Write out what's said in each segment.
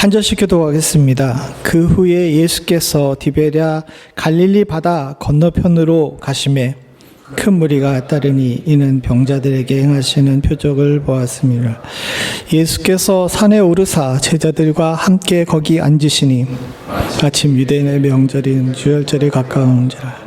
한 절씩 기도하겠습니다. 그 후에 예수께서 디베랴 갈릴리 바다 건너편으로 가시매 큰 무리가 따르니 이는 병자들에게 행하시는 표적을 보았습니다. 예수께서 산에 오르사 제자들과 함께 거기 앉으시니 아침 유대인의 명절인 주일절이 가까운지라.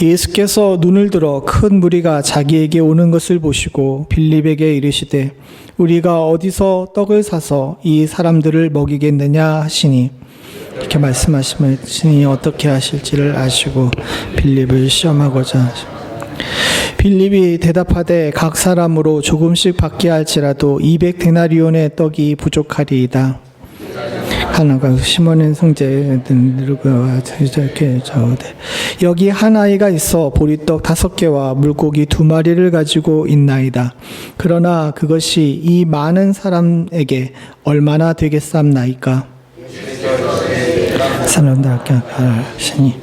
예수께서 눈을 들어 큰 무리가 자기에게 오는 것을 보시고 빌립에게 이르시되 우리가 어디서 떡을 사서 이 사람들을 먹이겠느냐 하시니 이렇게 말씀하시니 어떻게 하실지를 아시고 빌립을 시험하고자 하십니다. 빌립이 대답하되 각 사람으로 조금씩 받게 할지라도 200데나리온의 떡이 부족하리이다. 하나가 시몬의 형제 누구와 이렇게 저되 여기 한 아이가 있어 보리떡 5개와 물고기 2마리를 가지고 있나이다. 그러나 그것이 이 많은 사람에게 얼마나 되겠삼나이까? 사람들께 하시니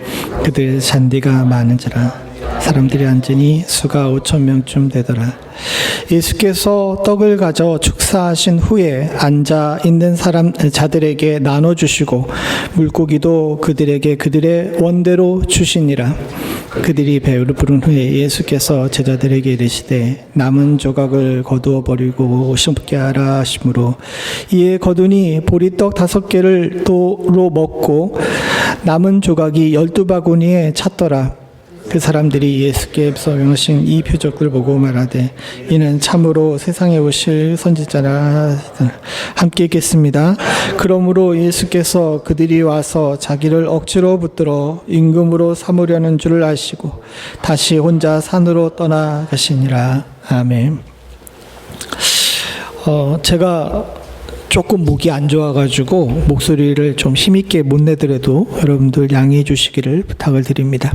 그들의 잔디가 많은지라 사람들이 앉으니 수가 5,000명쯤 되더라. 예수께서 떡을 가져 축사하신 후에 앉아 있는 자들에게 나눠주시고 물고기도 그들에게 그들의 원대로 주시니라. 그들이 배를 부른 후에 예수께서 제자들에게 이르시되 남은 조각을 거두어 버리고 심게 하라 하시므로 이에 거두니 보리떡 5개를 도로 먹고 남은 조각이 12바구니에 찼더라. 그 사람들이 예수께서 명하신 이 표적을 보고 말하되 이는 참으로 세상에 오실 선지자라. 함께 읽겠습니다. 그러므로 예수께서 그들이 와서 자기를 억지로 붙들어 임금으로 삼으려는 줄을 아시고 다시 혼자 산으로 떠나가시니라. 아멘. 제가 조금 목이 안 좋아가지고 목소리를 좀 힘있게 못 내더라도 여러분들 양해해 주시기를 부탁을 드립니다.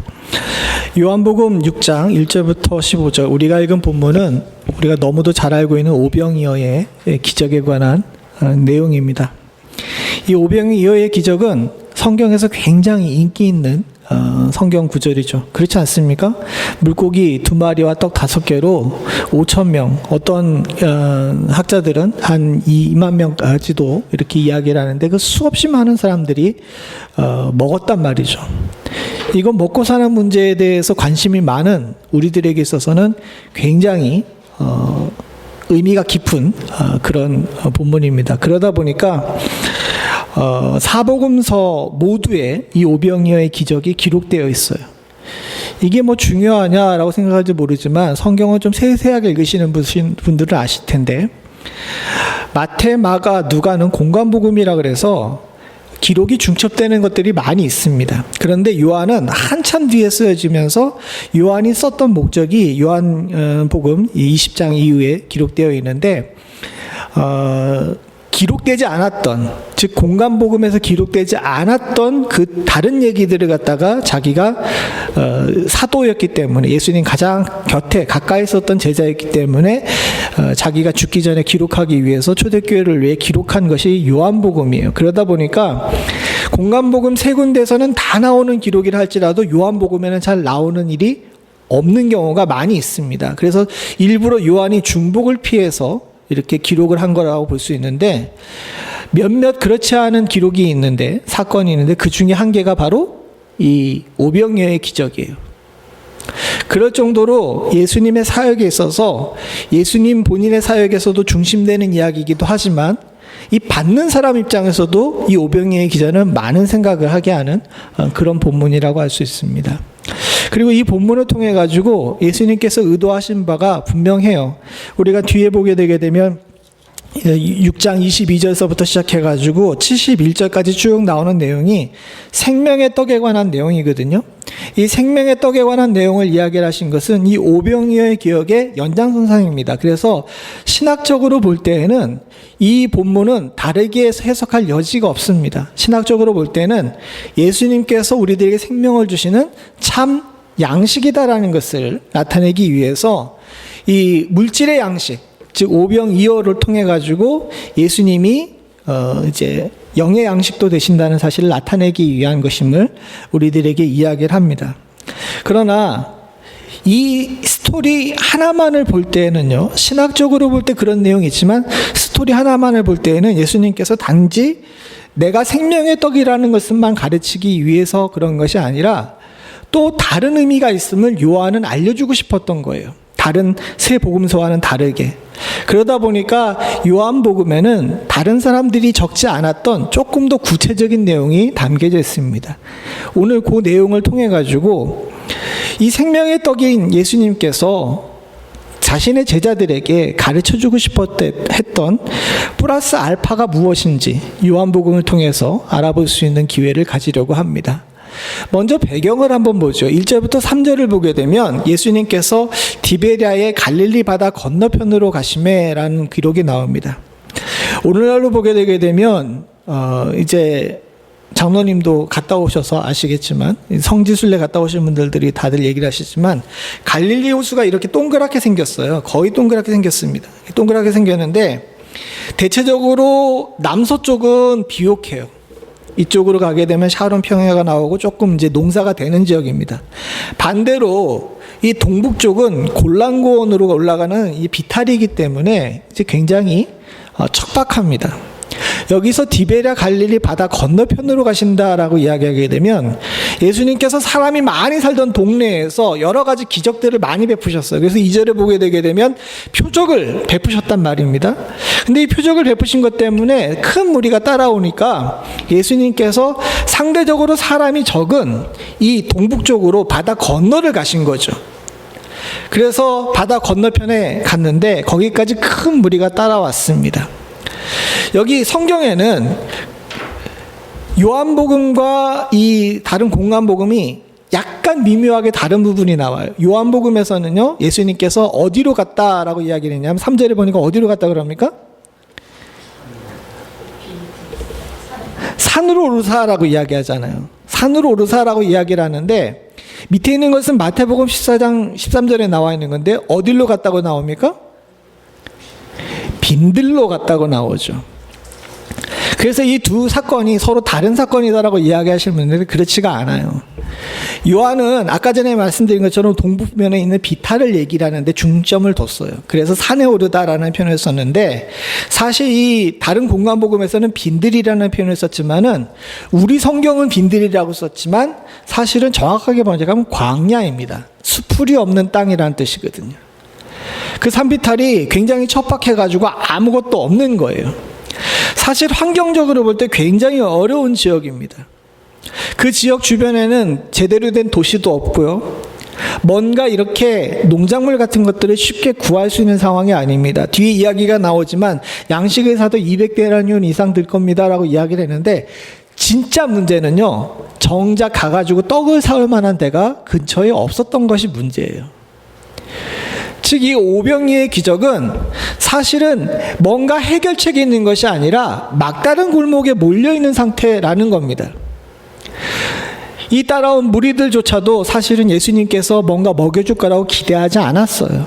요한복음 6장 1절부터 15절 우리가 읽은 본문은 우리가 너무도 잘 알고 있는 오병이어의 기적에 관한 내용입니다. 이 오병이어의 기적은 성경에서 굉장히 인기 있는 성경 구절이죠. 그렇지 않습니까? 물고기 2마리와 떡 5개로 5,000명, 어떤 학자들은 한 2만 명까지도 이렇게 이야기를 하는데 그 수없이 많은 사람들이 먹었단 말이죠. 이건 먹고 사는 문제에 대해서 관심이 많은 우리들에게 있어서는 굉장히 의미가 깊은 그런 본문입니다. 그러다 보니까 사복음서 모두에 이 오병이어의 기적이 기록되어 있어요. 이게 뭐 중요하냐라고 생각할지 모르지만 성경을 좀 세세하게 읽으시는 분들은 아실 텐데 마태, 마가, 누가는 공관복음이라 그래서 기록이 중첩되는 것들이 많이 있습니다. 그런데 요한은 한참 뒤에 쓰여지면서 요한이 썼던 목적이 요한복음 20장 이후에 기록되어 있는데 기록되지 않았던, 즉 공관복음에서 기록되지 않았던 그 다른 얘기들을 갖다가 자기가 사도였기 때문에 예수님 가장 곁에 가까이 있었던 제자였기 때문에 자기가 죽기 전에 기록하기 위해서 초대교회를 위해 기록한 것이 요한복음이에요. 그러다 보니까 공관복음 3군데에서는 다 나오는 기록이라 할지라도 요한복음에는 잘 나오는 일이 없는 경우가 많이 있습니다. 그래서 일부러 요한이 중복을 피해서 이렇게 기록을 한 거라고 볼 수 있는데 몇몇 그렇지 않은 기록이 있는데 사건이 있는데 그 중에 한 개가 바로 이 오병이어의 기적이에요. 그럴 정도로 예수님의 사역에 있어서 예수님 본인의 사역에서도 중심되는 이야기이기도 하지만 이 받는 사람 입장에서도 이 오병이어의 기적은 많은 생각을 하게 하는 그런 본문이라고 할 수 있습니다. 그리고 이 본문을 통해 가지고 예수님께서 의도하신 바가 분명해요. 우리가 뒤에 보게 되게 되면 6장 22절서부터 시작해 가지고 71절까지 쭉 나오는 내용이 생명의 떡에 관한 내용이거든요. 이 생명의 떡에 관한 내용을 이야기를 하신 것은 이 오병이어의 기억의 연장선상입니다. 그래서 신학적으로 볼 때에는 이 본문은 다르게 해석할 여지가 없습니다. 신학적으로 볼 때는 예수님께서 우리들에게 생명을 주시는 참 양식이다라는 것을 나타내기 위해서 이 물질의 양식, 즉 오병이어를 통해 가지고 예수님이 이제 영의 양식도 되신다는 사실을 나타내기 위한 것임을 우리들에게 이야기를 합니다. 그러나 이 스토리 하나만을 볼 때에는요, 신학적으로 볼 때 그런 내용이 있지만 스토리 하나만을 볼 때에는 예수님께서 단지 내가 생명의 떡이라는 것만 가르치기 위해서 그런 것이 아니라 또 다른 의미가 있음을 요한은 알려주고 싶었던 거예요. 다른 세 복음서와는 다르게. 그러다 보니까 요한복음에는 다른 사람들이 적지 않았던 조금 더 구체적인 내용이 담겨져 있습니다. 오늘 그 내용을 통해 가지고 이 생명의 떡인 예수님께서 자신의 제자들에게 가르쳐주고 했던 플러스 알파가 무엇인지 요한복음을 통해서 알아볼 수 있는 기회를 가지려고 합니다. 먼저 배경을 한번 보죠. 1절부터 3절을 보게 되면 예수님께서 디베랴의 갈릴리 바다 건너편으로 가시매라는 기록이 나옵니다. 오늘날로 보게 되게 되면 이제 장로님도 갔다 오셔서 아시겠지만, 성지순례 갔다 오신 분들이 다들 얘기를 하시지만 갈릴리 호수가 이렇게 동그랗게 생겼어요. 거의 동그랗게 생겼습니다. 동그랗게 생겼는데 대체적으로 남서쪽은 비옥해요. 이쪽으로 가게 되면 샤론 평야가 나오고 조금 이제 농사가 되는 지역입니다. 반대로 이 동북 쪽은 골란고원으로 올라가는 이 비탈이기 때문에 이제 굉장히 척박합니다. 여기서 디베랴 갈릴리 바다 건너편으로 가신다라고 이야기하게 되면 예수님께서 사람이 많이 살던 동네에서 여러 가지 기적들을 많이 베푸셨어요. 그래서 2절에 보게 되게 되면 표적을 베푸셨단 말입니다. 근데 이 표적을 베푸신 것 때문에 큰 무리가 따라오니까 예수님께서 상대적으로 사람이 적은 이 동북 쪽으로 바다 건너를 가신 거죠. 그래서 바다 건너편에 갔는데 거기까지 큰 무리가 따라왔습니다. 여기 성경에는 요한복음과 이 다른 공간복음이 약간 미묘하게 다른 부분이 나와요. 요한복음에서는요, 예수님께서 어디로 갔다라고 이야기를 했냐면 3절에 보니까 어디로 갔다 그럽니까? 산으로 오르사라고 이야기하잖아요. 산으로 오르사라고 이야기를 하는데 밑에 있는 것은 마태복음 14장 13절에 나와 있는 건데 어디로 갔다고 나옵니까? 빈들로 갔다고 나오죠. 그래서 이 두 사건이 서로 다른 사건이다라고 이야기하시는 분들은 그렇지가 않아요. 요한은 아까 전에 말씀드린 것처럼 동북면에 있는 비탈을 얘기를 하는데 중점을 뒀어요. 그래서 산에 오르다라는 표현을 썼는데 사실 이 다른 공간복음에서는 빈들이라는 표현을 썼지만은 우리 성경은 빈들이라고 썼지만 사실은 정확하게 번역하면 광야입니다. 수풀이 없는 땅이라는 뜻이거든요. 그 산비탈이 굉장히 척박해가지고 아무것도 없는 거예요. 사실 환경적으로 볼 때 굉장히 어려운 지역입니다. 그 지역 주변에는 제대로 된 도시도 없고요. 뭔가 이렇게 농작물 같은 것들을 쉽게 구할 수 있는 상황이 아닙니다. 뒤에 이야기가 나오지만 양식을 사도 200데나리온 이상 들 겁니다 라고 이야기를 했는데 진짜 문제는요, 정작 가가지고 떡을 사올 만한 데가 근처에 없었던 것이 문제예요. 즉 이 오병이의 기적은 사실은 뭔가 해결책이 있는 것이 아니라 막다른 골목에 몰려있는 상태라는 겁니다. 이 따라온 무리들조차도 사실은 예수님께서 뭔가 먹여줄 거라고 기대하지 않았어요.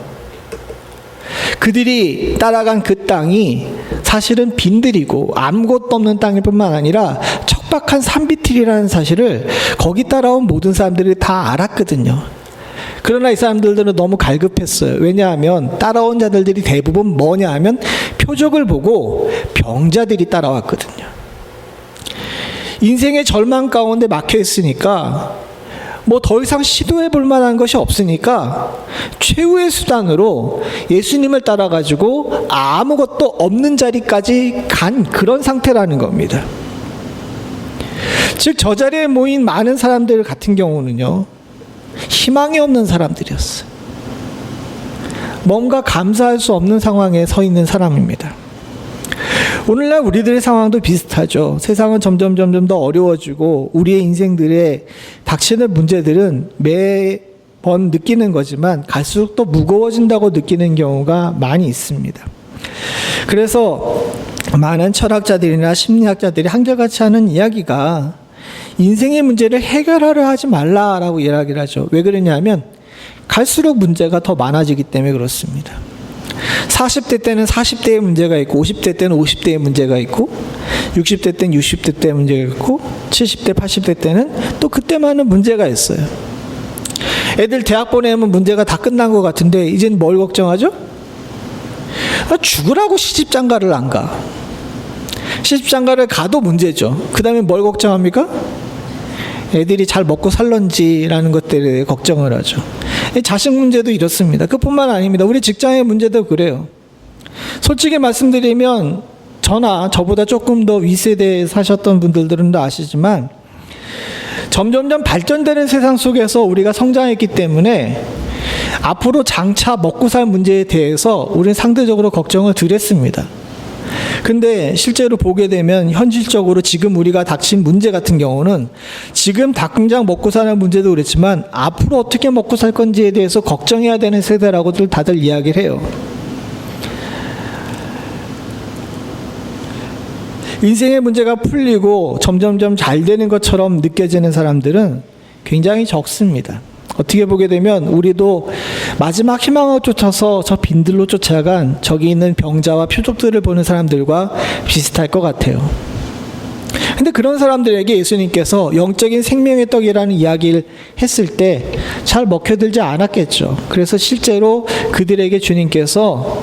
그들이 따라간 그 땅이 사실은 빈들이고 아무것도 없는 땅일 뿐만 아니라 척박한 산비틀이라는 사실을 거기 따라온 모든 사람들이 다 알았거든요. 그러나 이 사람들은 너무 갈급했어요. 왜냐하면 따라온 자들이 대부분 뭐냐 하면 표적을 보고 병자들이 따라왔거든요. 인생의 절망 가운데 막혀 있으니까 뭐 더 이상 시도해 볼 만한 것이 없으니까 최후의 수단으로 예수님을 따라가지고 아무것도 없는 자리까지 간 그런 상태라는 겁니다. 즉 저 자리에 모인 많은 사람들 같은 경우는요, 희망이 없는 사람들이었어요. 뭔가 감사할 수 없는 상황에 서 있는 사람입니다. 오늘날 우리들의 상황도 비슷하죠. 세상은 점점 더 어려워지고 우리의 인생들에 닥치는 문제들은 매번 느끼는 거지만 갈수록 더 무거워진다고 느끼는 경우가 많이 있습니다. 그래서 많은 철학자들이나 심리학자들이 한결같이 하는 이야기가 인생의 문제를 해결하려 하지 말라라고 이야기를 하죠. 왜 그러냐면 갈수록 문제가 더 많아지기 때문에 그렇습니다. 40대 때는 40대의 문제가 있고 50대 때는 50대의 문제가 있고 60대 때는 60대 때의 문제가 있고 70대 80대 때는 또 그때만은 문제가 있어요. 애들 대학 보내면 문제가 다 끝난 것 같은데 이젠 뭘 걱정하죠? 죽으라고 시집장가를 안 가. 시집장가를 가도 문제죠. 그 다음에 뭘 걱정합니까? 애들이 잘 먹고 살런지라는 것들에 걱정을 하죠. 자식 문제도 이렇습니다. 그뿐만 아닙니다. 우리 직장의 문제도 그래요. 솔직히 말씀드리면 저나 저보다 조금 더 윗세대에 사셨던 분들은 아시지만 점점점 발전되는 세상 속에서 우리가 성장했기 때문에 앞으로 장차 먹고 살 문제에 대해서 우리는 상대적으로 걱정을 덜 했습니다. 근데 실제로 보게 되면 현실적으로 지금 우리가 닥친 문제 같은 경우는 지금 당장 먹고 사는 문제도 그렇지만 앞으로 어떻게 먹고 살 건지에 대해서 걱정해야 되는 세대라고들 다들 이야기를 해요. 인생의 문제가 풀리고 점점점 잘 되는 것처럼 느껴지는 사람들은 굉장히 적습니다. 어떻게 보게 되면 우리도 마지막 희망을 쫓아서 저 빈들로 쫓아간 저기 있는 병자와 표적들을 보는 사람들과 비슷할 것 같아요. 근데 그런 사람들에게 예수님께서 영적인 생명의 떡이라는 이야기를 했을 때 잘 먹혀들지 않았겠죠. 그래서 실제로 그들에게 주님께서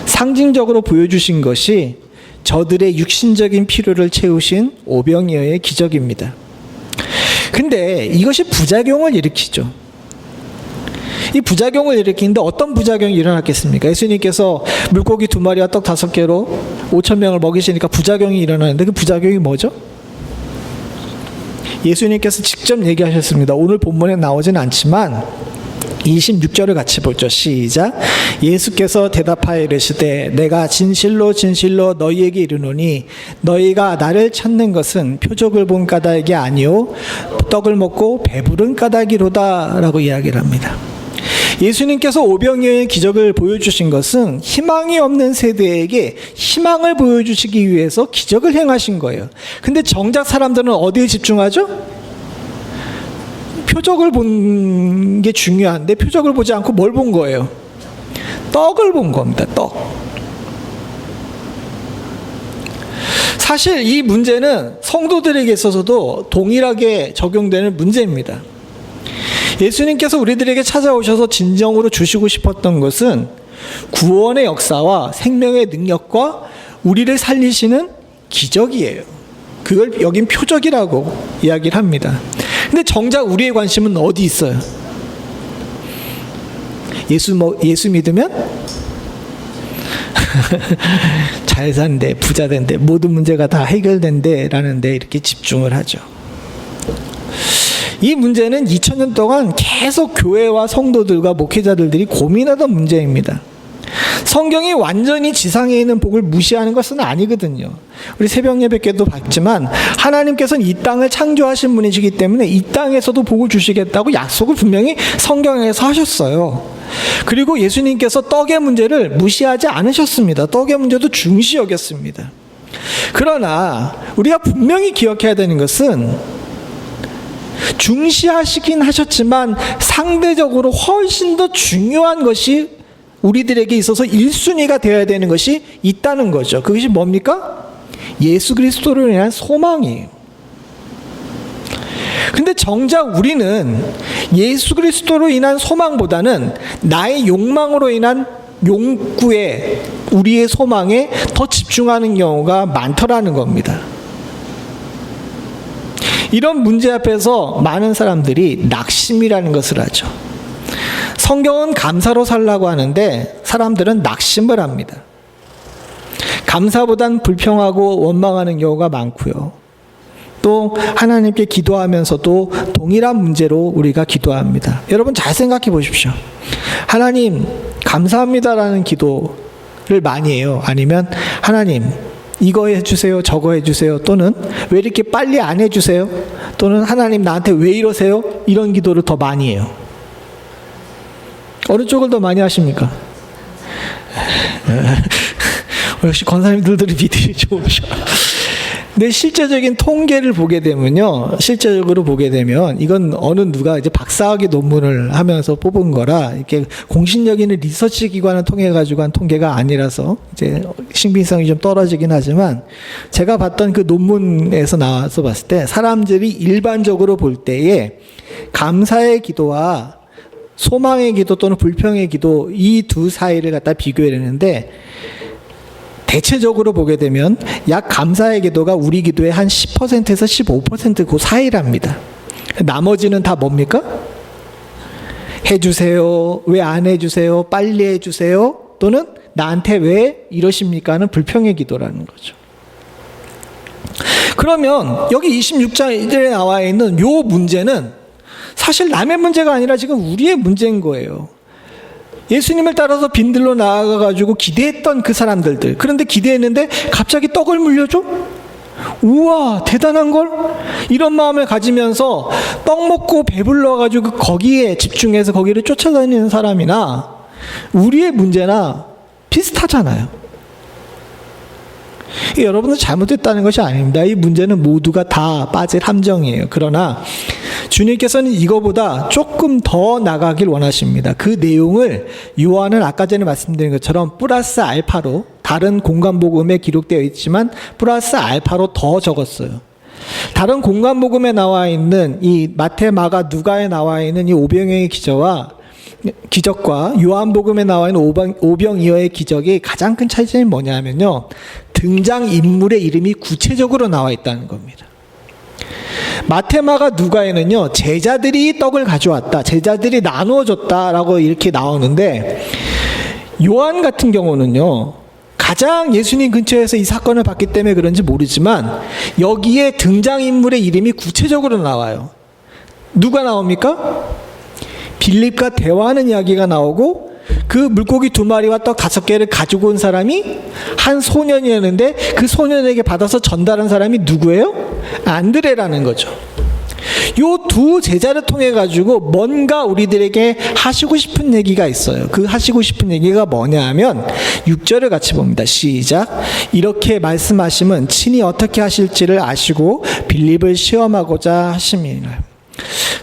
상징적으로 보여주신 것이 저들의 육신적인 필요를 채우신 오병이어의 기적입니다. 근데 이것이 부작용을 일으키죠. 이 부작용을 일으키는데 어떤 부작용이 일어났겠습니까? 예수님께서 물고기 2마리와 떡 5개로 5,000명을 먹이시니까 부작용이 일어나는데 그 부작용이 뭐죠? 예수님께서 직접 얘기하셨습니다. 오늘 본문에 나오진 않지만 26절을 같이 보죠. 시작. 예수께서 대답하여 이르시되 내가 진실로 진실로 너희에게 이르노니 너희가 나를 찾는 것은 표적을 본 까닭이 아니요 떡을 먹고 배부른 까닭이로다 라고 이야기를 합니다. 예수님께서 오병이어의 기적을 보여주신 것은 희망이 없는 세대에게 희망을 보여주시기 위해서 기적을 행하신 거예요. 근데 정작 사람들은 어디에 집중하죠? 표적을 본 게 중요한데 표적을 보지 않고 뭘 본 거예요? 떡을 본 겁니다. 떡. 사실 이 문제는 성도들에게 있어서도 동일하게 적용되는 문제입니다. 예수님께서 우리들에게 찾아오셔서 진정으로 주시고 싶었던 것은 구원의 역사와 생명의 능력과 우리를 살리시는 기적이에요. 그걸 여긴 표적이라고 이야기를 합니다. 근데 정작 우리의 관심은 어디 있어요? 예수 믿으면 잘 산대, 부자 된대, 모든 문제가 다 해결된대 라는 데 이렇게 집중을 하죠. 이 문제는 2000년 동안 계속 교회와 성도들과 목회자들이 고민하던 문제입니다. 성경이 완전히 지상에 있는 복을 무시하는 것은 아니거든요. 우리 새벽 예배 때도 봤지만 하나님께서는 이 땅을 창조하신 분이시기 때문에 이 땅에서도 복을 주시겠다고 약속을 분명히 성경에서 하셨어요. 그리고 예수님께서 떡의 문제를 무시하지 않으셨습니다. 떡의 문제도 중시 여겼습니다. 그러나 우리가 분명히 기억해야 되는 것은 중시하시긴 하셨지만 상대적으로 훨씬 더 중요한 것이 우리들에게 있어서 1순위가 되어야 되는 것이 있다는 거죠. 그것이 뭡니까? 예수 그리스도로 인한 소망이에요. 근데 정작 우리는 예수 그리스도로 인한 소망보다는 나의 욕망으로 인한 욕구에, 우리의 소망에 더 집중하는 경우가 많더라는 겁니다. 이런 문제 앞에서 많은 사람들이 낙심이라는 것을 하죠. 성경은 감사로 살라고 하는데 사람들은 낙심을 합니다. 감사보단 불평하고 원망하는 경우가 많고요. 또 하나님께 기도하면서도 동일한 문제로 우리가 기도합니다. 여러분 잘 생각해 보십시오. 하나님 감사합니다라는 기도를 많이 해요? 아니면 하나님 이거 해주세요, 저거 해주세요, 또는 왜 이렇게 빨리 안 해주세요, 또는 하나님 나한테 왜 이러세요, 이런 기도를 더 많이 해요? 어느 쪽을 더 많이 하십니까? 역시 권사님들이 믿음이 좋으셔. 근데 실제적인 통계를 보게 되면요, 실제적으로 보게 되면 이건 어느 누가 이제 박사학위 논문을 하면서 뽑은 거라 이렇게 공신력 있는 리서치 기관을 통해 가지고 한 통계가 아니라서 이제 신빙성이 좀 떨어지긴 하지만, 제가 봤던 그 논문에서 나와서 봤을 때 사람들이 일반적으로 볼 때에 감사의 기도와 소망의 기도 또는 불평의 기도, 이 두 사이를 갖다 비교해 내는데, 대체적으로 보게 되면 약 감사의 기도가 우리 기도의 한 10%에서 15% 그 사이랍니다. 나머지는 다 뭡니까? 해주세요, 왜 안 해주세요, 빨리 해주세요, 또는 나한테 왜 이러십니까 하는 불평의 기도라는 거죠. 그러면 여기 26장에 나와 있는 요 문제는 사실 남의 문제가 아니라 지금 우리의 문제인 거예요. 예수님을 따라서 빈들로 나아가가지고 기대했던 그 사람들들, 그런데 기대했는데 갑자기 떡을 물려줘? 우와, 대단한걸? 이런 마음을 가지면서 떡 먹고 배불러가지고 거기에 집중해서 거기를 쫓아다니는 사람이나 우리의 문제나 비슷하잖아요. 여러분은 잘못했다는 것이 아닙니다. 이 문제는 모두가 다 빠질 함정이에요. 그러나 주님께서는 이거보다 조금 더 나가길 원하십니다. 그 내용을 요한은 아까 전에 말씀드린 것처럼 플러스 알파로, 다른 공간복음에 기록되어 있지만 플러스 알파로 더 적었어요. 다른 공간복음에 나와 있는 이 마태, 마가, 누가에 나와 있는 이 오병이어의 기적과 요한복음에 나와 있는 오병이어의 기적이 가장 큰 차이점이 뭐냐면요, 등장인물의 이름이 구체적으로 나와 있다는 겁니다. 마태, 마가, 누가에는요, 제자들이 떡을 가져왔다, 제자들이 나누어 줬다라고 이렇게 나오는데, 요한 같은 경우는요, 가장 예수님 근처에서 이 사건을 봤기 때문에 그런지 모르지만 여기에 등장인물의 이름이 구체적으로 나와요. 누가 나옵니까? 빌립과 대화하는 이야기가 나오고, 그 물고기 2마리와 떡 5개를 가지고 온 사람이 한 소년이었는데 그 소년에게 받아서 전달한 사람이 누구예요? 안드레라는 거죠. 요 두 제자를 통해 가지고 뭔가 우리들에게 하시고 싶은 얘기가 있어요. 그 하시고 싶은 얘기가 뭐냐 하면 6절을 같이 봅니다. 시작. 이렇게 말씀하시면 친히 어떻게 하실지를 아시고 빌립을 시험하고자 하심이니라.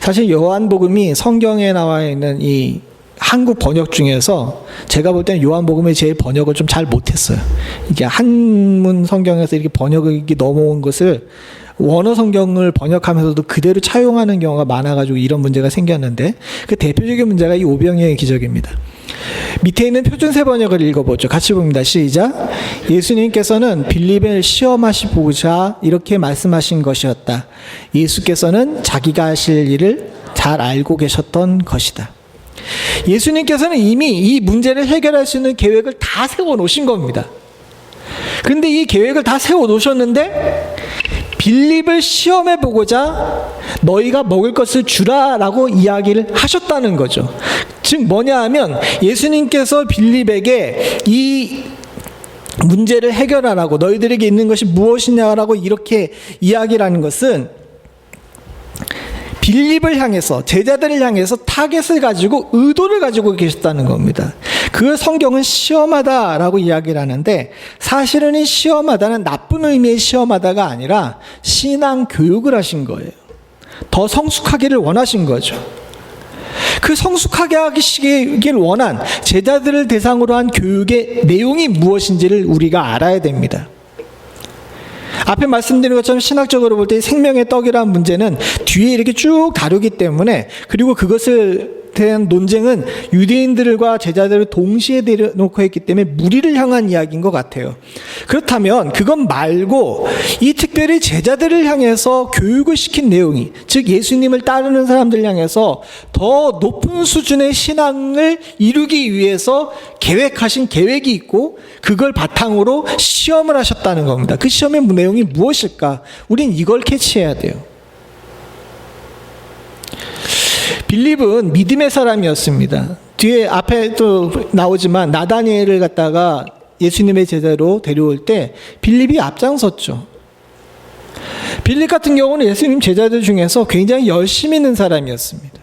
사실 요한복음이 성경에 나와 있는 이 한국 번역 중에서 제가 볼 때는 요한복음이 제일 번역을 좀 잘 못했어요. 이게 한문 성경에서 이렇게 번역이 넘어온 것을 원어 성경을 번역하면서도 그대로 차용하는 경우가 많아가지고 이런 문제가 생겼는데, 그 대표적인 문제가 이 오병이어의 기적입니다. 밑에 있는 표준세 번역을 읽어보죠. 같이 봅니다. 시작. 예수님께서는 빌립을 시험하시고자 이렇게 말씀하신 것이었다. 예수께서는 자기가 하실 일을 잘 알고 계셨던 것이다. 예수님께서는 이미 이 문제를 해결할 수 있는 계획을 다 세워 놓으신 겁니다. 그런데 이 계획을 다 세워 놓으셨는데 빌립을 시험해 보고자 너희가 먹을 것을 주라라고 이야기를 하셨다는 거죠. 즉 뭐냐 하면 예수님께서 빌립에게 이 문제를 해결하라고, 너희들에게 있는 것이 무엇이냐라고 이렇게 이야기를 하는 것은 빌립을 향해서, 제자들을 향해서 타겟을 가지고 의도를 가지고 계셨다는 겁니다. 그 성경은 시험하다라고 이야기를 하는데, 사실은 이 시험하다는 나쁜 의미의 시험하다가 아니라 신앙 교육을 하신 거예요. 더 성숙하기를 원하신 거죠. 그 성숙하게 하시길 원한 제자들을 대상으로 한 교육의 내용이 무엇인지를 우리가 알아야 됩니다. 앞에 말씀드린 것처럼 신학적으로 볼 때 생명의 떡이라는 문제는 뒤에 이렇게 쭉 다루기 때문에, 그리고 그것을 대한 논쟁은 유대인들과 제자들을 동시에 내려놓고 했기 때문에 무리를 향한 이야기인 것 같아요. 그렇다면 그것 말고 이 특별히 제자들을 향해서 교육을 시킨 내용이, 즉 예수님을 따르는 사람들 향해서 더 높은 수준의 신앙을 이루기 위해서 계획하신 계획이 있고, 그걸 바탕으로 시험을 하셨다는 겁니다. 그 시험의 내용이 무엇일까? 우린 이걸 캐치해야 돼요. 빌립은 믿음의 사람이었습니다. 뒤에 앞에 또 나오지만 나다니엘을 갖다가 예수님의 제자로 데려올 때 빌립이 앞장섰죠. 빌립 같은 경우는 예수님 제자들 중에서 굉장히 열심히 있는 사람이었습니다.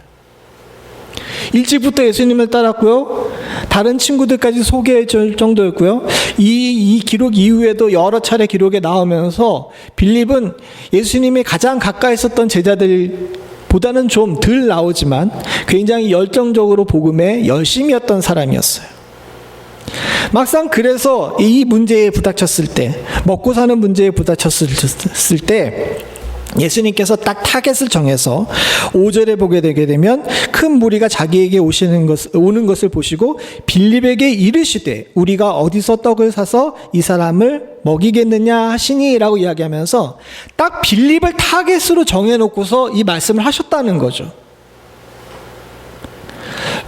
일찍부터 예수님을 따랐고요. 다른 친구들까지 소개해 줄 정도였고요. 이 기록 이후에도 여러 차례 기록에 나오면서 빌립은 예수님이 가장 가까이 있었던 제자들보다는 좀 덜 나오지만 굉장히 열정적으로 복음에 열심이었던 사람이었어요. 막상 그래서 이 문제에 부닥쳤을 때, 먹고 사는 문제에 부닥쳤을 때 예수님께서 딱 타겟을 정해서 5절에 보게 되게 되면 큰 무리가 자기에게 오는 것을 보시고 빌립에게 이르시되 우리가 어디서 떡을 사서 이 사람을 먹이겠느냐 하시니 라고 이야기하면서 딱 빌립을 타겟으로 정해놓고서 이 말씀을 하셨다는 거죠.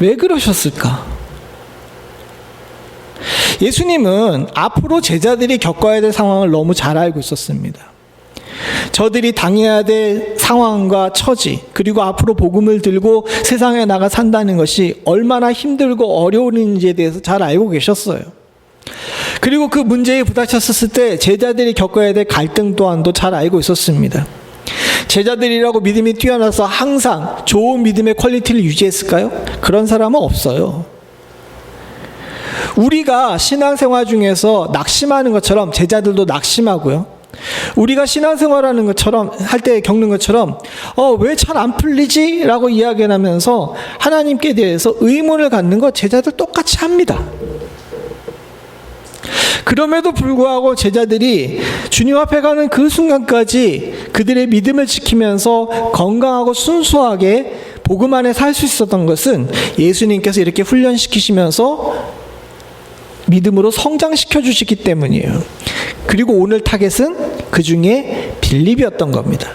왜 그러셨을까? 예수님은 앞으로 제자들이 겪어야 될 상황을 너무 잘 알고 있었습니다. 저들이 당해야 될 상황과 처지, 그리고 앞으로 복음을 들고 세상에 나가 산다는 것이 얼마나 힘들고 어려운지에 대해서 잘 알고 계셨어요. 그리고 그 문제에 부닥쳤을 때 제자들이 겪어야 될 갈등 또한도 잘 알고 있었습니다. 제자들이라고 믿음이 뛰어나서 항상 좋은 믿음의 퀄리티를 유지했을까요? 그런 사람은 없어요. 우리가 신앙생활 중에서 낙심하는 것처럼 제자들도 낙심하고요. 우리가 신앙생활하는 것처럼 할 때 겪는 것처럼 왜 잘 안 풀리지? 라고 이야기하면서 하나님께 대해서 의문을 갖는 것 제자들 똑같이 합니다. 그럼에도 불구하고 제자들이 주님 앞에 가는 그 순간까지 그들의 믿음을 지키면서 건강하고 순수하게 복음 안에 살 수 있었던 것은 예수님께서 이렇게 훈련시키시면서 믿음으로 성장시켜 주시기 때문이에요. 그리고 오늘 타겟은 그 중에 빌립이었던 겁니다.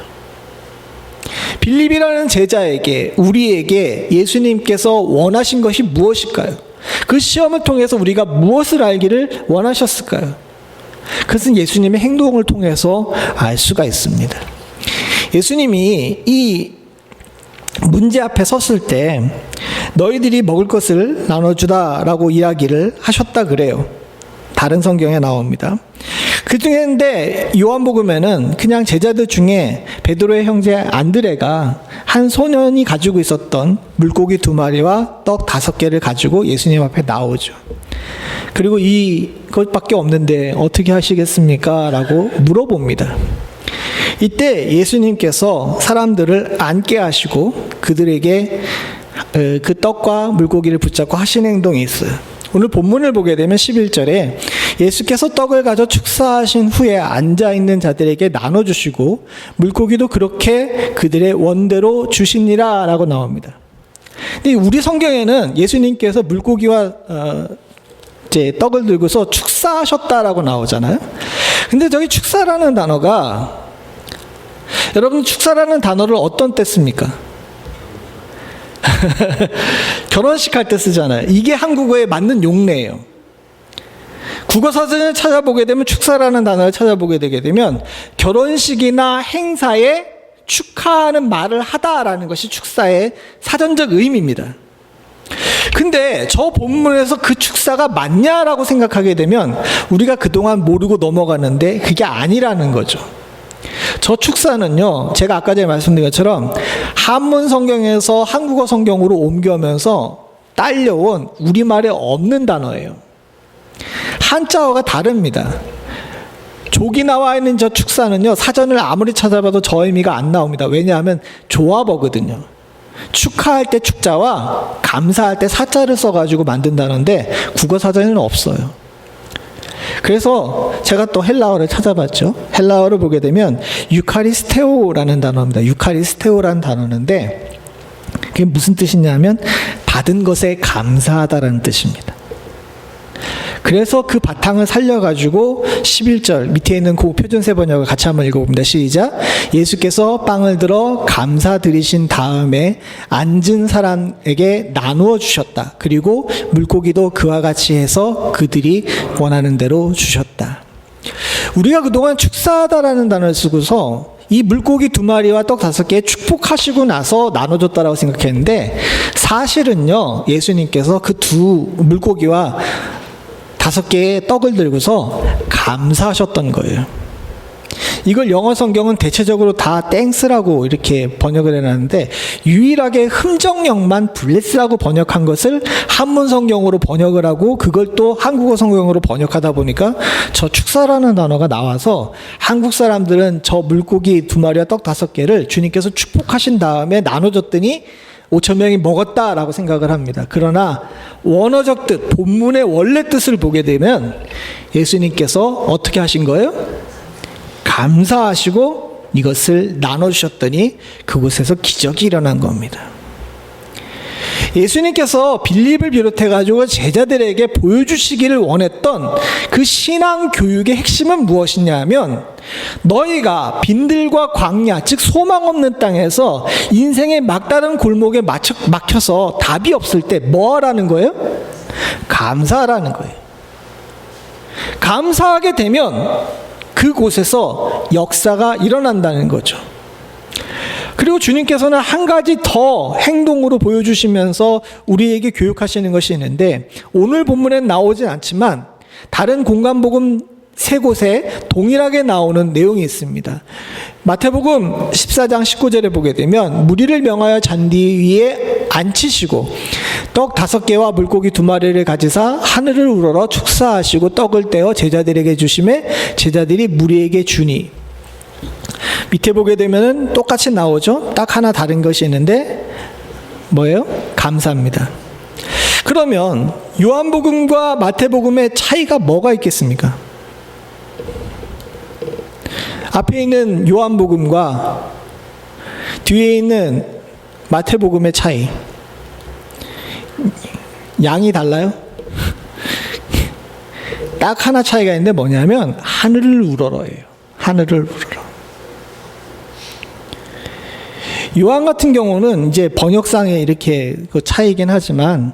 빌립이라는 제자에게, 우리에게 예수님께서 원하신 것이 무엇일까요? 그 시험을 통해서 우리가 무엇을 알기를 원하셨을까요? 그것은 예수님의 행동을 통해서 알 수가 있습니다. 예수님이 이 문제 앞에 섰을 때 너희들이 먹을 것을 나눠주라 라고 이야기를 하셨다 그래요. 다른 성경에 나옵니다. 그 중인데 요한복음에는 그냥 제자들 중에 베드로의 형제 안드레가 한 소년이 가지고 있었던 물고기 2마리와 떡 5개를 가지고 예수님 앞에 나오죠. 그리고 이것밖에 없는데 어떻게 하시겠습니까? 라고 물어봅니다. 이때 예수님께서 사람들을 앉게 하시고 그들에게 그 떡과 물고기를 붙잡고 하신 행동이 있어요. 오늘 본문을 보게 되면 11절에 예수께서 떡을 가져 축사하신 후에 앉아있는 자들에게 나눠주시고 물고기도 그렇게 그들의 원대로 주시니라 라고 나옵니다. 근데 우리 성경에는 예수님께서 물고기와 이제 떡을 들고서 축사하셨다라고 나오잖아요. 근데 저기 축사라는 단어가, 여러분 축사라는 단어를 어떤 때 씁니까? 결혼식 할 때 쓰잖아요. 이게 한국어에 맞는 용례예요. 국어사전을 찾아보게 되면 축사라는 단어를 찾아보게 되게 되면 결혼식이나 행사에 축하하는 말을 하다라는 것이 축사의 사전적 의미입니다. 근데 저 본문에서 그 축사가 맞냐라고 생각하게 되면 우리가 그동안 모르고 넘어가는데 그게 아니라는 거죠. 저 축사는요, 제가 아까 전에 말씀드린 것처럼 한문 성경에서 한국어 성경으로 옮겨오면서 딸려온 우리말에 없는 단어예요. 한자어가 다릅니다. 족이 나와 있는 저 축사는요, 사전을 아무리 찾아봐도 저 의미가 안 나옵니다. 왜냐하면 조합어거든요. 축하할 때 축자와 감사할 때 사자를 써가지고 만든 단어인데 국어 사전에는 없어요. 그래서 제가 또 헬라어를 찾아봤죠. 헬라어를 보게 되면 유카리스테오라는 단어입니다. 유카리스테오라는 단어인데 그게 무슨 뜻이냐면 받은 것에 감사하다라는 뜻입니다. 그래서 그 바탕을 살려가지고 11절 밑에 있는 그 표준세 번역을 같이 한번 읽어봅니다. 시작. 예수께서 빵을 들어 감사드리신 다음에 앉은 사람에게 나누어 주셨다. 그리고 물고기도 그와 같이 해서 그들이 원하는 대로 주셨다. 우리가 그동안 축사하다라는 단어를 쓰고서 이 물고기 2마리와 떡 5개 축복하시고 나서 나눠줬다라고 생각했는데 사실은요, 예수님께서 그 2 물고기와 5개의 떡을 들고서 감사하셨던 거예요. 이걸 영어 성경은 대체적으로 다 땡스라고 이렇게 번역을 해놨는데 유일하게 흠정령만 블레스라고 번역한 것을 한문 성경으로 번역을 하고 그걸 또 한국어 성경으로 번역하다 보니까 저 축사라는 단어가 나와서 한국 사람들은 저 물고기 2마리와 떡 5개를 주님께서 축복하신 다음에 나눠줬더니 5,000명이 먹었다라고 생각을 합니다. 그러나 원어적 뜻, 본문의 원래 뜻을 보게 되면 예수님께서 어떻게 하신 거예요? 감사하시고 이것을 나눠주셨더니 그곳에서 기적이 일어난 겁니다. 예수님께서 빌립을 비롯해가지고 제자들에게 보여주시기를 원했던 그 신앙 교육의 핵심은 무엇이냐 하면 너희가 빈들과 광야, 즉 소망 없는 땅에서 인생의 막다른 골목에 막혀서 답이 없을 때 뭐 하라는 거예요? 감사하라는 거예요. 감사하게 되면 그곳에서 역사가 일어난다는 거죠. 그리고 주님께서는 한 가지 더 행동으로 보여주시면서 우리에게 교육하시는 것이 있는데 오늘 본문엔 나오진 않지만 다른 공간복음 3곳에 동일하게 나오는 내용이 있습니다. 마태복음 14장 19절에 보게 되면 무리를 명하여 잔디 위에 앉히시고 떡 5개와 물고기 2마리를 가지사 하늘을 우러러 축사하시고 떡을 떼어 제자들에게 주시매 제자들이 무리에게 주니 밑에 보게 되면은 똑같이 나오죠. 딱 하나 다른 것이 있는데 뭐예요? 감사합니다. 그러면 요한복음과 마태복음의 차이가 뭐가 있겠습니까? 앞에 있는 요한복음과 뒤에 있는 마태복음의 차이. 양이 달라요? 딱 하나 차이가 있는데 뭐냐면 하늘을 우러러예요. 하늘을 우러러. 요한 같은 경우는 이제 번역상에 이렇게 그 차이긴 하지만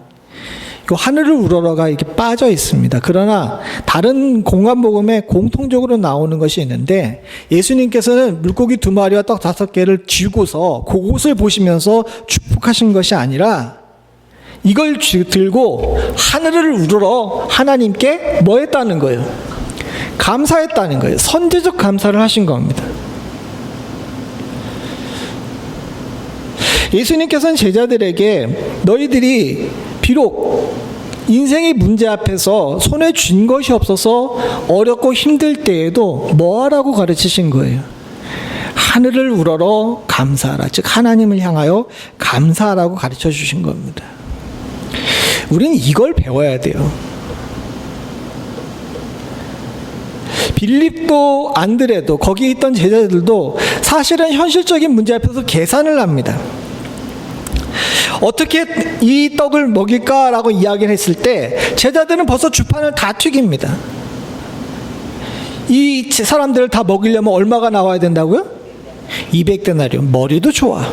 그 하늘을 우러러가 이렇게 빠져 있습니다. 그러나 다른 공간복음에 공통적으로 나오는 것이 있는데 예수님께서는 물고기 2마리와 떡 5개를 쥐고서 그곳을 보시면서 축복하신 것이 아니라 이걸 들고 하늘을 우러러 하나님께 뭐 했다는 거예요? 감사했다는 거예요. 선제적 감사를 하신 겁니다. 예수님께서는 제자들에게 너희들이 비록 인생의 문제 앞에서 손에 쥔 것이 없어서 어렵고 힘들 때에도 뭐 하라고 가르치신 거예요? 하늘을 우러러 감사하라. 즉 하나님을 향하여 감사하라고 가르쳐 주신 겁니다. 우리는 이걸 배워야 돼요. 빌립도 안드레도 거기 있던 제자들도 사실은 현실적인 문제 앞에서 계산을 합니다. 어떻게 이 떡을 먹일까라고 이야기를 했을 때 제자들은 벌써 주판을 다 튀깁니다. 이 사람들을 다 먹이려면 얼마가 나와야 된다고요? 200데나리온. 머리도 좋아.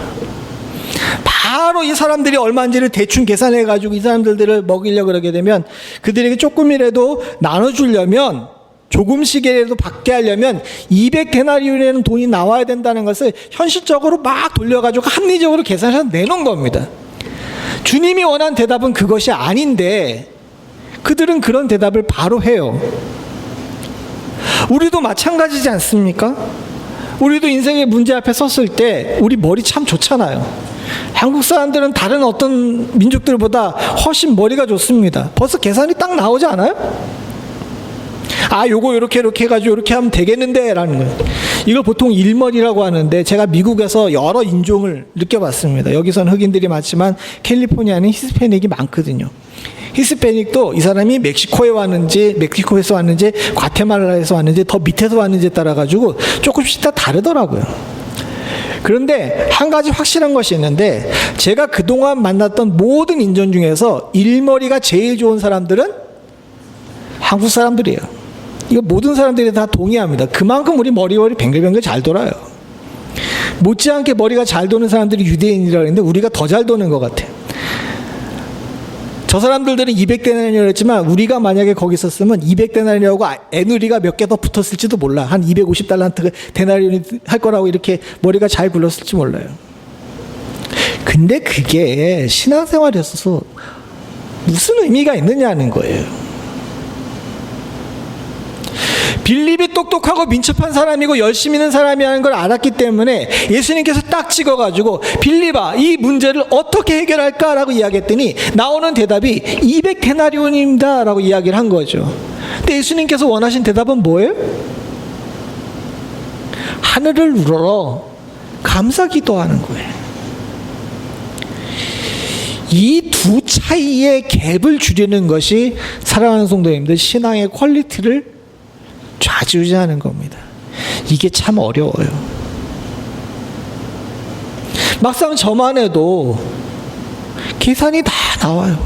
바로 이 사람들이 얼마인지를 대충 계산해가지고 이 사람들을 먹이려고 그러게 되면 그들에게 조금이라도 나눠주려면 조금씩이라도 받게 하려면 200데나리온이라는 돈이 나와야 된다는 것을 현실적으로 막 돌려가지고 합리적으로 계산해서 내놓은 겁니다. 주님이 원한 대답은 그것이 아닌데 그들은 그런 대답을 바로 해요. 우리도 마찬가지지 않습니까? 우리도 인생의 문제 앞에 섰을 때 우리 머리 참 좋잖아요. 한국 사람들은 다른 어떤 민족들보다 훨씬 머리가 좋습니다. 벌써 계산이 딱 나오지 않아요? 아, 요거 이렇게 해가지고 이렇게 하면 되겠는데 라는 거예요. 이걸 보통 일머리라고 하는데 제가 미국에서 여러 인종을 느껴봤습니다. 여기서는 흑인들이 많지만 캘리포니아는 히스패닉이 많거든요. 히스패닉도 이 사람이 멕시코에 왔는지 멕시코에서 왔는지 과테말라에서 왔는지 더 밑에서 왔는지에 따라 가지고 조금씩 다 다르더라고요. 그런데 한 가지 확실한 것이 있는데 제가 그동안 만났던 모든 인종 중에서 일머리가 제일 좋은 사람들은 한국 사람들이에요. 이거 모든 사람들이 다 동의합니다. 그만큼 우리 머리 뱅글뱅글 잘 돌아요. 못지않게 머리가 잘 도는 사람들이 유대인이라고 했는데 우리가 더 잘 도는 것 같아요. 저 사람들은 200데나리온이라고 했지만 우리가 만약에 거기 있었으면 200데나리온하고 애누리가 몇 개 더 붙었을지도 몰라. 한 250달란트 데나리온이 할 거라고 이렇게 머리가 잘 굴렀을지 몰라요. 근데 그게 신앙생활이었어서 무슨 의미가 있느냐는 거예요. 빌립이 똑똑하고 민첩한 사람이고 열심히 있는 사람이라는 걸 알았기 때문에 예수님께서 딱 찍어가지고 빌립아, 이 문제를 어떻게 해결할까라고 이야기했더니 나오는 대답이 200데나리온입니다 라고 이야기를 한 거죠. 근데 예수님께서 원하신 대답은 뭐예요? 하늘을 우러러 감사 기도하는 거예요. 이 두 차이의 갭을 줄이는 것이 사랑하는 성도님들 신앙의 퀄리티를 좌지우지하는 겁니다. 이게 참 어려워요. 막상 저만 해도 계산이 다 나와요.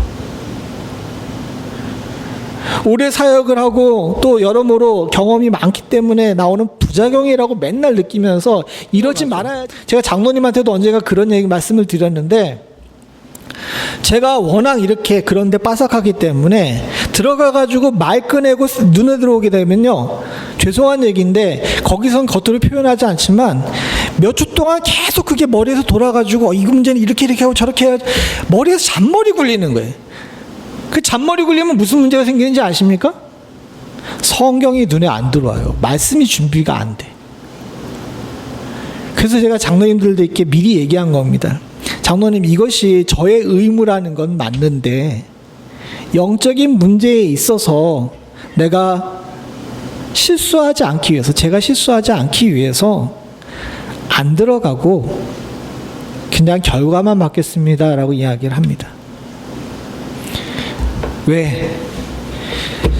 오래 사역을 하고 또 여러모로 경험이 많기 때문에 나오는 부작용이라고 맨날 느끼면서 이러지 말아야. 제가 장로님한테도 언젠가 그런 얘기 말씀을 드렸는데, 제가 워낙 이렇게 그런데 빠삭하기 때문에 들어가가지고 말 꺼내고 눈에 들어오게 되면요, 죄송한 얘기인데 거기선 겉으로 표현하지 않지만 몇 주 동안 계속 그게 머리에서 돌아가지고 이 문제는 이렇게 하고 저렇게 해야, 머리에서 잔머리 굴리는 거예요. 그 잔머리 굴리면 무슨 문제가 생기는지 아십니까? 성경이 눈에 안 들어와요. 말씀이 준비가 안 돼. 그래서 제가 장로님들에게 미리 얘기한 겁니다. 장로님, 이것이 저의 의무라는 건 맞는데 영적인 문제에 있어서 내가 실수하지 않기 위해서, 제가 실수하지 않기 위해서 안 들어가고 그냥 결과만 받겠습니다 라고 이야기를 합니다. 왜?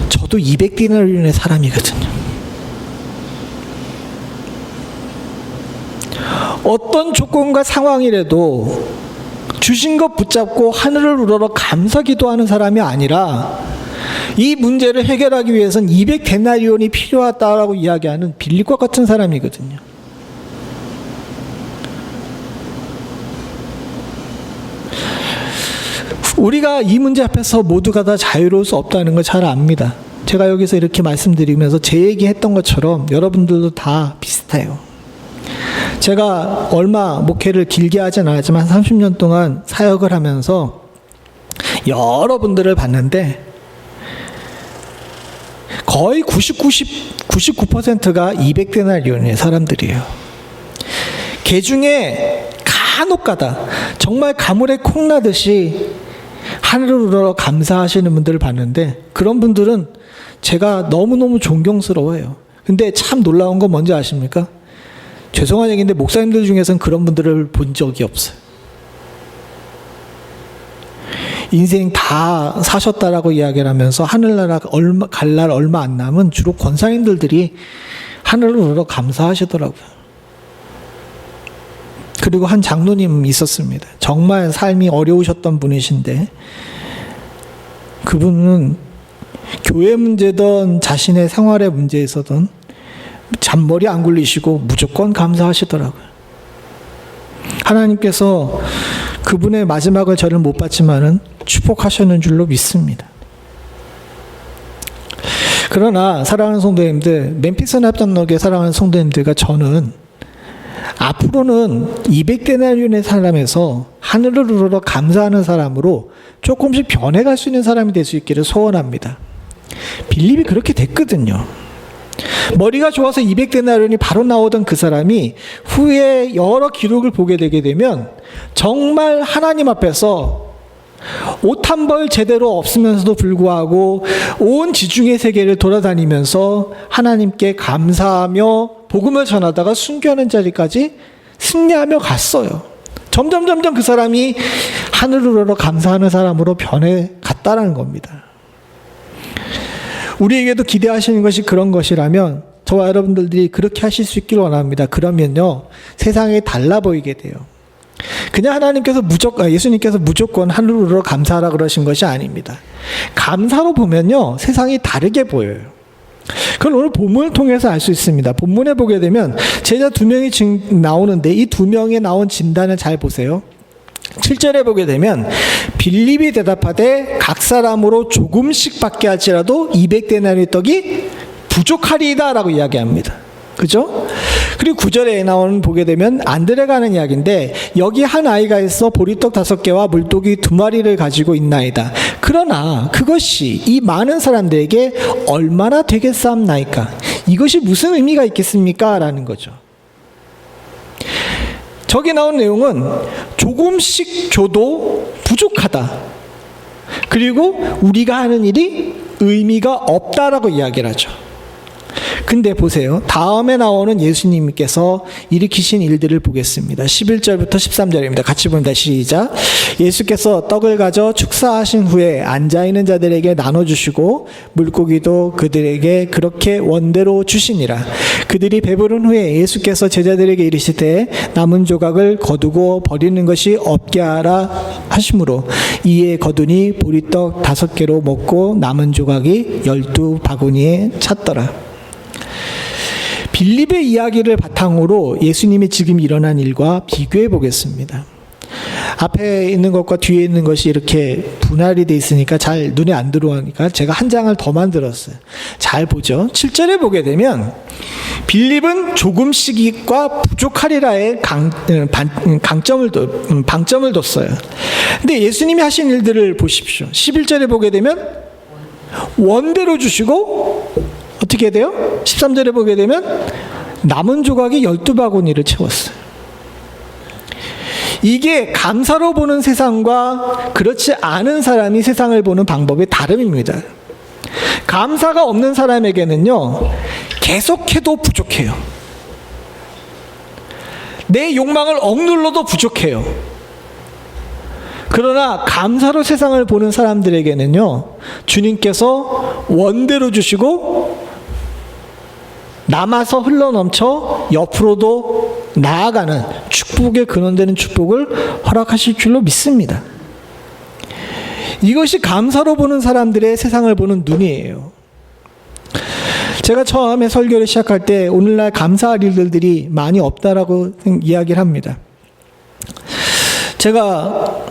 저도 200디나리온의 사람이거든요. 어떤 조건과 상황이라도 주신 것 붙잡고 하늘을 우러러 감사 기도하는 사람이 아니라 이 문제를 해결하기 위해서는 200데나리온이 필요하다라고 이야기하는 빌립과 같은 사람이거든요. 우리가 이 문제 앞에서 모두가 다 자유로울 수 없다는 걸 잘 압니다. 제가 여기서 이렇게 말씀드리면서 제 얘기했던 것처럼 여러분들도 다 비슷해요. 제가 얼마 목회를 길게 하진 않았지만 30년 동안 사역을 하면서 여러분들을 봤는데 거의 99%가 200데나리온의 사람들이에요. 그 중에 간혹가다 정말 가물에 콩나듯이 하늘을 우러러 감사하시는 분들을 봤는데, 그런 분들은 제가 너무너무 존경스러워요. 근데 참 놀라운 건 뭔지 아십니까? 죄송한 얘기인데 목사님들 중에서는 그런 분들을 본 적이 없어요. 인생 다 사셨다라고 이야기를 하면서 하늘나라 갈 날 얼마 안 남은 주로 권사님들이 하늘을 우러러 감사하시더라고요. 그리고 한 장로님 있었습니다. 정말 삶이 어려우셨던 분이신데 그분은 교회 문제든 자신의 생활의 문제에서든 잔머리 안 굴리시고 무조건 감사하시더라고요. 하나님께서 그분의 마지막을 저를 못 봤지만은 축복하셨는 줄로 믿습니다. 그러나 사랑하는 성도님들, 멤피스 납작역의 사랑하는 성도님들과 저는 앞으로는 200데나리온의 사람에서 하늘을 우러러 감사하는 사람으로 조금씩 변해갈 수 있는 사람이 될 수 있기를 소원합니다. 빌립이 그렇게 됐거든요. 머리가 좋아서 200데나리온이 바로 나오던 그 사람이 후에 여러 기록을 보게 되게 되면 정말 하나님 앞에서 옷 한 벌 제대로 없으면서도 불구하고 온 지중해 세계를 돌아다니면서 하나님께 감사하며 복음을 전하다가 순교하는 자리까지 승리하며 갔어요. 점점 그 사람이 하늘을 우러러 감사하는 사람으로 변해갔다는 겁니다. 우리에게도 기대하시는 것이 그런 것이라면 저와 여러분들이 그렇게 하실 수 있기를 원합니다. 그러면요, 세상이 달라 보이게 돼요. 그냥 하나님께서 예수님께서 무조건 하늘을 우러러 감사하라 그러신 것이 아닙니다. 감사로 보면요, 세상이 다르게 보여요. 그걸 오늘 본문을 통해서 알 수 있습니다. 본문에 보게 되면 제자 2명이 나오는데 이 2명에 나온 진단을 잘 보세요. 7절에 보게 되면 빌립이 대답하되 각 사람으로 조금씩 받게 할지라도 200데나리 떡이 부족하리이다 라고 이야기합니다. 그죠? 그리고 9절에 나오는 보게 되면 안드레가 하는 이야기인데 여기 한 아이가 있어 보리떡 5개와 물고기 2마리를 가지고 있나이다. 그러나 그것이 이 많은 사람들에게 얼마나 되겠사옵나이까? 이것이 무슨 의미가 있겠습니까? 라는 거죠. 저기 나온 내용은 조금씩 줘도 부족하다. 그리고 우리가 하는 일이 의미가 없다라고 이야기를 하죠. 근데 보세요. 다음에 나오는 예수님께서 일으키신 일들을 보겠습니다. 11절부터 13절입니다. 같이 봅니다. 시작. 예수께서 떡을 가져 축사하신 후에 앉아있는 자들에게 나눠주시고 물고기도 그들에게 그렇게 원대로 주시니라. 그들이 배부른 후에 예수께서 제자들에게 이르시되 남은 조각을 거두고 버리는 것이 없게 하라 하시므로 이에 거두니 보리떡 5개로 먹고 남은 조각이 12바구니에 찼더라. 빌립의 이야기를 바탕으로 예수님이 지금 일어난 일과 비교해 보겠습니다. 앞에 있는 것과 뒤에 있는 것이 이렇게 분할이 돼 있으니까 잘 눈에 안 들어오니까 제가 한 장을 더 만들었어요. 잘 보죠. 7절에 보게 되면 빌립은 조금씩과 부족하리라의 방점을 뒀어요. 근데 예수님이 하신 일들을 보십시오. 11절에 보게 되면 원대로 주시고 어떻게 돼요? 13절에 보게 되면 남은 조각이 12바구니를 채웠어요. 이게 감사로 보는 세상과 그렇지 않은 사람이 세상을 보는 방법의 다름입니다. 감사가 없는 사람에게는요, 계속해도 부족해요. 내 욕망을 억눌러도 부족해요. 그러나 감사로 세상을 보는 사람들에게는요, 주님께서 원대로 주시고 남아서 흘러넘쳐 옆으로도 나아가는 축복의 근원되는 축복을 허락하실 줄로 믿습니다. 이것이 감사로 보는 사람들의 세상을 보는 눈이에요. 제가 처음에 설교를 시작할 때 오늘날 감사할 일들이 많이 없다라고 이야기를 합니다. 제가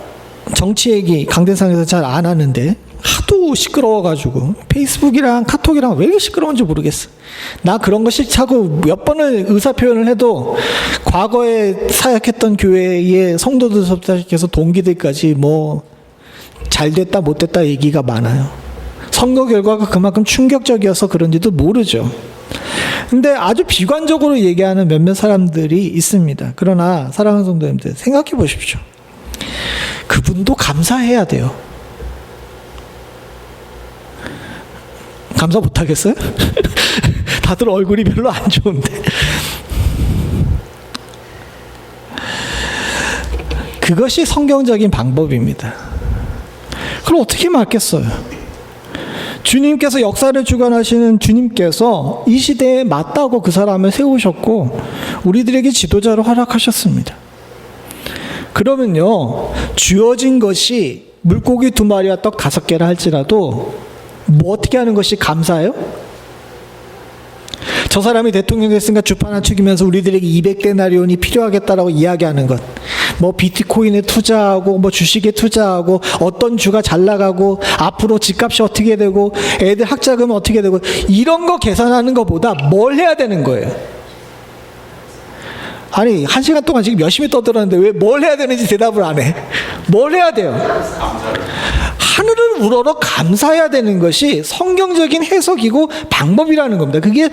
정치 얘기 강대상에서 잘 안 하는데 하도 시끄러워가지고 페이스북이랑 카톡이랑 왜 이렇게 시끄러운지 모르겠어. 나 그런 거 싫다고 몇 번을 의사표현을 해도 과거에 사역했던 교회의 성도들부터 시작해서 동기들까지 뭐 잘됐다 못됐다 얘기가 많아요. 선거 결과가 그만큼 충격적이어서 그런지도 모르죠. 근데 아주 비관적으로 얘기하는 몇몇 사람들이 있습니다. 그러나 사랑하는 성도님들 생각해 보십시오. 그분도 감사해야 돼요. 감사 못하겠어요? 다들 얼굴이 별로 안 좋은데. 그것이 성경적인 방법입니다. 그럼 어떻게 맞겠어요? 주님께서 역사를 주관하시는 주님께서 이 시대에 맞다고 그 사람을 세우셨고 우리들에게 지도자로 허락하셨습니다. 그러면요, 주어진 것이 물고기 2마리와 떡 5개라 할지라도 뭐 어떻게 하는 것이 감사해요? 저 사람이 대통령 됐으니까 주판 하나 죽이면서 우리들에게 200데나리온이 필요하겠다라고 이야기하는 것, 뭐 비트코인에 투자하고 뭐 주식에 투자하고 어떤 주가 잘 나가고 앞으로 집값이 어떻게 되고 애들 학자금 어떻게 되고 이런 거 계산하는 것보다 뭘 해야 되는 거예요? 아니 1시간 동안 지금 열심히 떠들었는데 왜 뭘 해야 되는지 대답을 안 해? 뭘 해야 돼요? 하늘을 우러러 감사해야 되는 것이 성경적인 해석이고 방법이라는 겁니다. 그게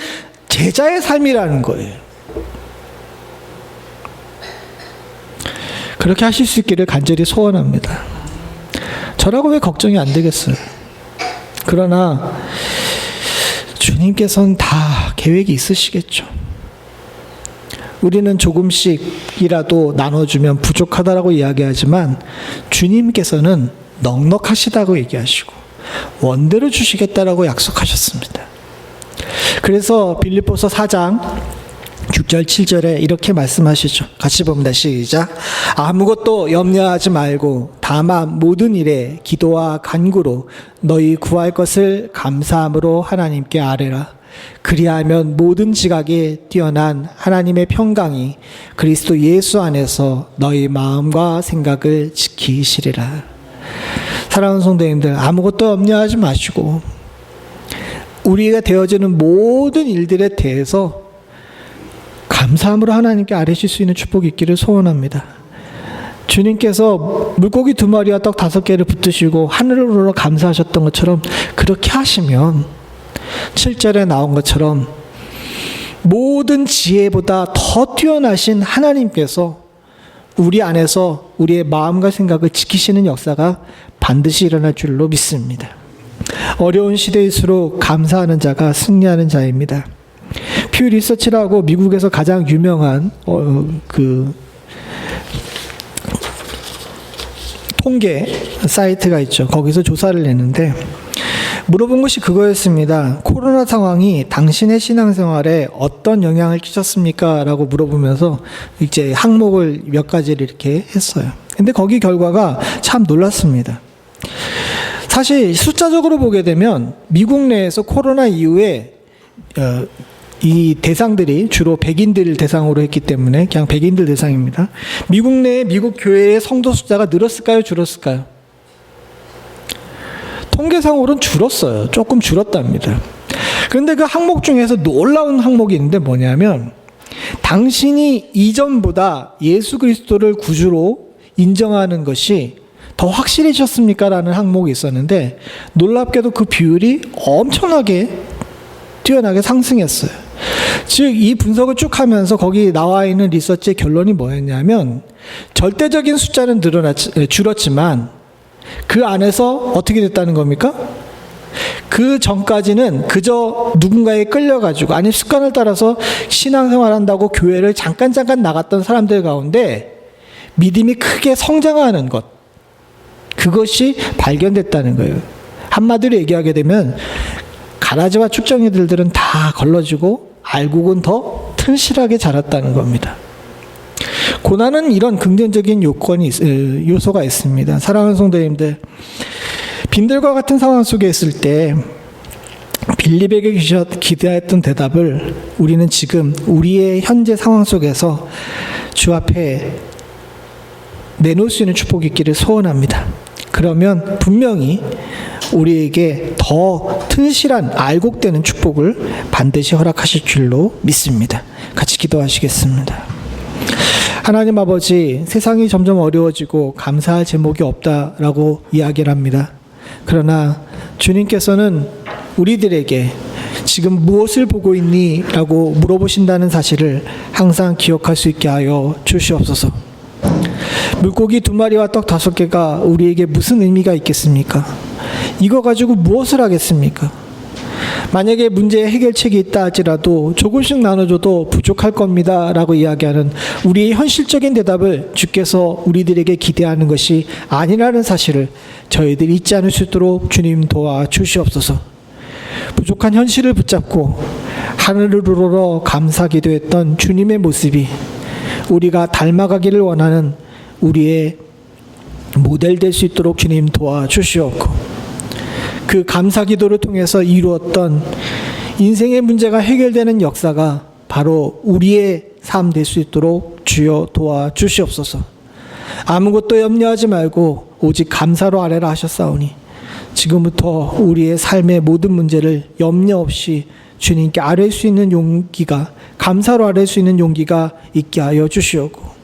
제자의 삶이라는 거예요. 그렇게 하실 수 있기를 간절히 소원합니다. 저라고 왜 걱정이 안 되겠어요? 그러나 주님께서는 다 계획이 있으시겠죠. 우리는 조금씩이라도 나눠주면 부족하다라고 이야기하지만 주님께서는 넉넉하시다고 얘기하시고 원대로 주시겠다라고 약속하셨습니다. 그래서 빌립보서 4장 6절 7절에 이렇게 말씀하시죠. 같이 봅니다. 시작. 아무것도 염려하지 말고 다만 모든 일에 기도와 간구로 너희 구할 것을 감사함으로 하나님께 아뢰라. 그리하면 모든 지각에 뛰어난 하나님의 평강이 그리스도 예수 안에서 너희 마음과 생각을 지키시리라. 사랑하는 성도님들, 아무것도 염려하지 마시고 우리가 되어지는 모든 일들에 대해서 감사함으로 하나님께 아뢰실 수 있는 축복이 있기를 소원합니다. 주님께서 물고기 2마리와 떡 5개를 붙드시고 하늘으로 감사하셨던 것처럼 그렇게 하시면 7절에 나온 것처럼 모든 지혜보다 더 뛰어나신 하나님께서 우리 안에서 우리의 마음과 생각을 지키시는 역사가 반드시 일어날 줄로 믿습니다. 어려운 시대일수록 감사하는 자가 승리하는 자입니다. 퓨 리서치라고 미국에서 가장 유명한 통계 사이트가 있죠. 거기서 조사를 했는데 물어본 것이 그거였습니다. 코로나 상황이 당신의 신앙생활에 어떤 영향을 끼쳤습니까? 라고 물어보면서 이제 항목을 몇 가지를 이렇게 했어요. 근데 거기 결과가 참 놀랐습니다. 사실 숫자적으로 보게 되면 미국 내에서 코로나 이후에 이 대상들이 주로 백인들 대상으로 했기 때문에 그냥 백인들 대상입니다. 미국 내에 미국 교회의 성도 숫자가 늘었을까요? 줄었을까요? 통계상으로는 줄었어요. 조금 줄었답니다. 그런데 그 항목 중에서 놀라운 항목이 있는데 뭐냐면 당신이 이전보다 예수 그리스도를 구주로 인정하는 것이 더 확실해졌습니까? 라는 항목이 있었는데 놀랍게도 그 비율이 엄청나게 뛰어나게 상승했어요. 즉 이 분석을 쭉 하면서 거기 나와 있는 리서치의 결론이 뭐였냐면 절대적인 숫자는 줄었지만 그 안에서 어떻게 됐다는 겁니까? 그 전까지는 그저 누군가에 끌려가지고 아니 습관을 따라서 신앙생활한다고 교회를 잠깐 나갔던 사람들 가운데 믿음이 크게 성장하는 것, 그것이 발견됐다는 거예요. 한마디로 얘기하게 되면 가라지와 쭉정이들은 다 걸러지고 알곡은 더 튼실하게 자랐다는 겁니다. 고난은 이런 긍정적인 요소가 있습니다. 사랑하는 성도님들, 빈들과 같은 상황 속에 있을 때 빌립에게 기대했던 대답을 우리는 지금 우리의 현재 상황 속에서 주 앞에 내놓을 수 있는 축복이 있기를 소원합니다. 그러면 분명히 우리에게 더 튼실한 알곡되는 축복을 반드시 허락하실 줄로 믿습니다. 같이 기도하시겠습니다. 하나님 아버지, 세상이 점점 어려워지고 감사할 제목이 없다라고 이야기를 합니다. 그러나 주님께서는 우리들에게 지금 무엇을 보고 있니? 라고 물어보신다는 사실을 항상 기억할 수 있게 하여 주시옵소서. 물고기 2마리와 떡 5개가 우리에게 무슨 의미가 있겠습니까? 이거 가지고 무엇을 하겠습니까? 만약에 문제의 해결책이 있다 할지라도 조금씩 나눠줘도 부족할 겁니다 라고 이야기하는 우리의 현실적인 대답을 주께서 우리들에게 기대하는 것이 아니라는 사실을 저희들이 잊지 않을 수 있도록 주님 도와주시옵소서. 부족한 현실을 붙잡고 하늘을 우러러 감사 기도했던 주님의 모습이 우리가 닮아가기를 원하는 우리의 모델 될 수 있도록 주님 도와주시옵고, 그 감사 기도를 통해서 이루었던 인생의 문제가 해결되는 역사가 바로 우리의 삶 될 수 있도록 주여 도와주시옵소서. 아무것도 염려하지 말고 오직 감사로 아뢰라 하셨사오니 지금부터 우리의 삶의 모든 문제를 염려 없이 주님께 아뢰 수 있는 용기가, 감사로 아뢰 수 있는 용기가 있게 하여 주시옵고,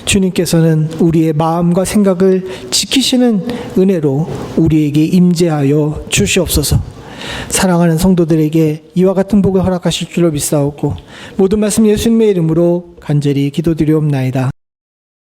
주님께서는 우리의 마음과 생각을 지키시는 은혜로 우리에게 임재하여 주시옵소서. 사랑하는 성도들에게 이와 같은 복을 허락하실 줄로 믿사옵고 모든 말씀 예수님의 이름으로 간절히 기도드리옵나이다.